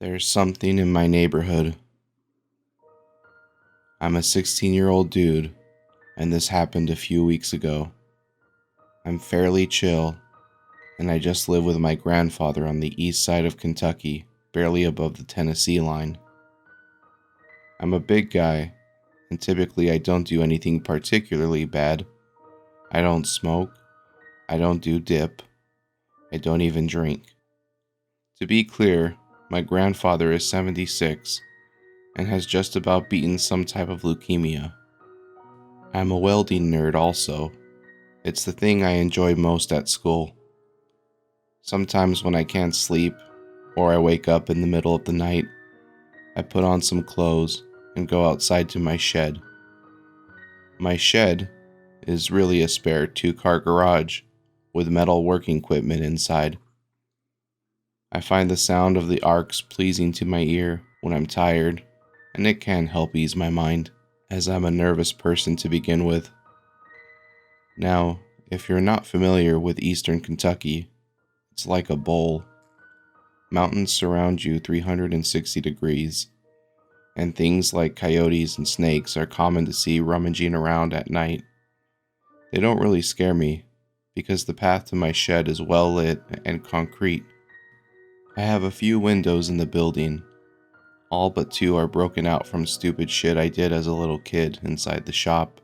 There's something in my neighborhood. I'm a 16-year-old dude, and this happened a few weeks ago. I'm fairly chill, and I just live with my grandfather on the east side of Kentucky, barely above the Tennessee line. I'm a big guy, and typically I don't do anything particularly bad. I don't smoke, I don't do dip, I don't even drink. To be clear, my grandfather is 76 and has just about beaten some type of leukemia. I'm a welding nerd also. It's the thing I enjoy most at school. Sometimes when I can't sleep, or I wake up in the middle of the night, I put on some clothes and go outside to my shed. My shed is really a spare 2-car garage with metal working equipment inside. I find the sound of the arcs pleasing to my ear when I'm tired, and it can help ease my mind, as I'm a nervous person to begin with. Now, if you're not familiar with eastern Kentucky, it's like a bowl. Mountains surround you 360 degrees, and things like coyotes and snakes are common to see rummaging around at night. They don't really scare me, because the path to my shed is well lit and concrete. I have a few windows in the building. All but 2 are broken out from stupid shit I did as a little kid inside the shop.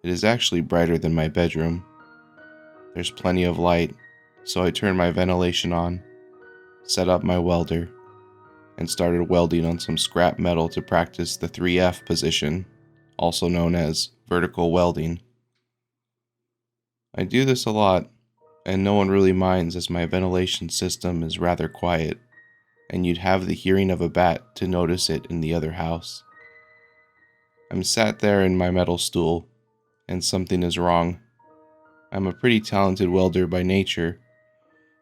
It is actually brighter than my bedroom. There's plenty of light, so I turned my ventilation on, set up my welder, and started welding on some scrap metal to practice the 3F position, also known as vertical welding. I do this a lot, and no one really minds as my ventilation system is rather quiet, and you'd have the hearing of a bat to notice it in the other house. I'm sat there in my metal stool, and something is wrong. I'm a pretty talented welder by nature.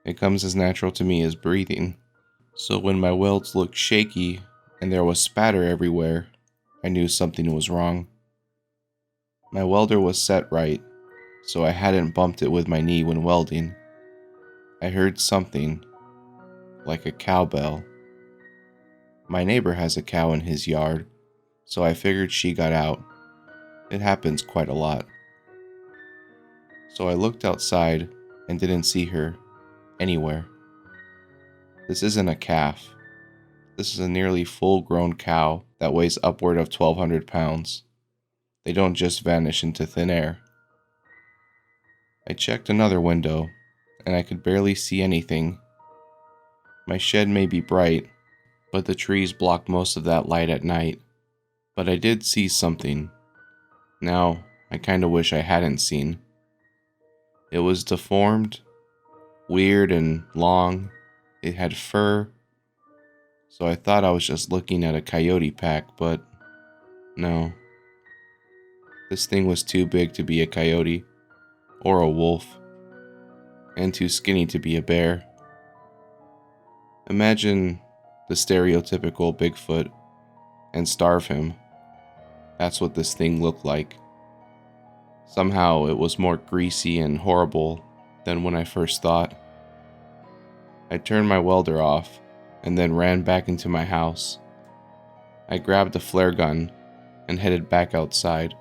It comes as natural to me as breathing. So when my welds looked shaky and there was spatter everywhere, I knew something was wrong. My welder was set right, so I hadn't bumped it with my knee when welding. I heard something, like a cowbell. My neighbor has a cow in his yard, so I figured she got out. It happens quite a lot. So I looked outside and didn't see her anywhere. This isn't a calf. This is a nearly full-grown cow that weighs upward of 1,200 pounds. They don't just vanish into thin air. I checked another window, and I could barely see anything. My shed may be bright, but the trees block most of that light at night. But I did see something. Now, I kinda wish I hadn't seen. It was deformed, weird and long. It had fur. So I thought I was just looking at a coyote pack, but no. This thing was too big to be a coyote or a wolf, and too skinny to be a bear. Imagine the stereotypical Bigfoot and starve him. That's what this thing looked like. Somehow it was more greasy and horrible than when I first thought. I turned my welder off and then ran back into my house. I grabbed a flare gun and headed back outside.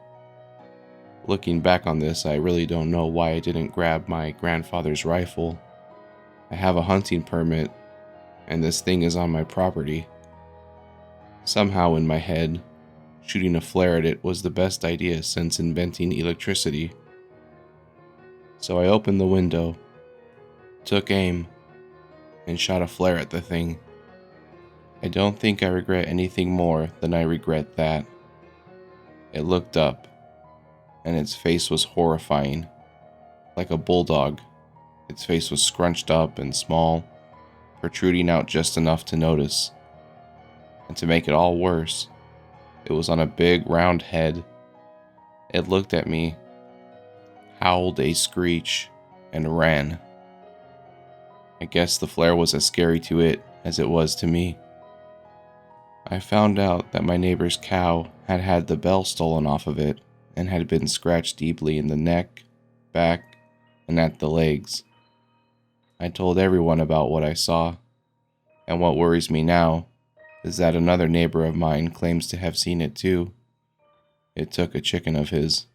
Looking back on this, I really don't know why I didn't grab my grandfather's rifle. I have a hunting permit, and this thing is on my property. Somehow in my head, shooting a flare at it was the best idea since inventing electricity. So I opened the window, took aim, and shot a flare at the thing. I don't think I regret anything more than I regret that. It looked up, and its face was horrifying. Like a bulldog, its face was scrunched up and small, protruding out just enough to notice. And to make it all worse, it was on a big round head. It looked at me, howled a screech, and ran. I guess the flare was as scary to it as it was to me. I found out that my neighbor's cow had had the bell stolen off of it and had been scratched deeply in the neck, back, and at the legs. I told everyone about what I saw, And what worries me now is that another neighbor of mine claims to have seen it too. It took a chicken of his.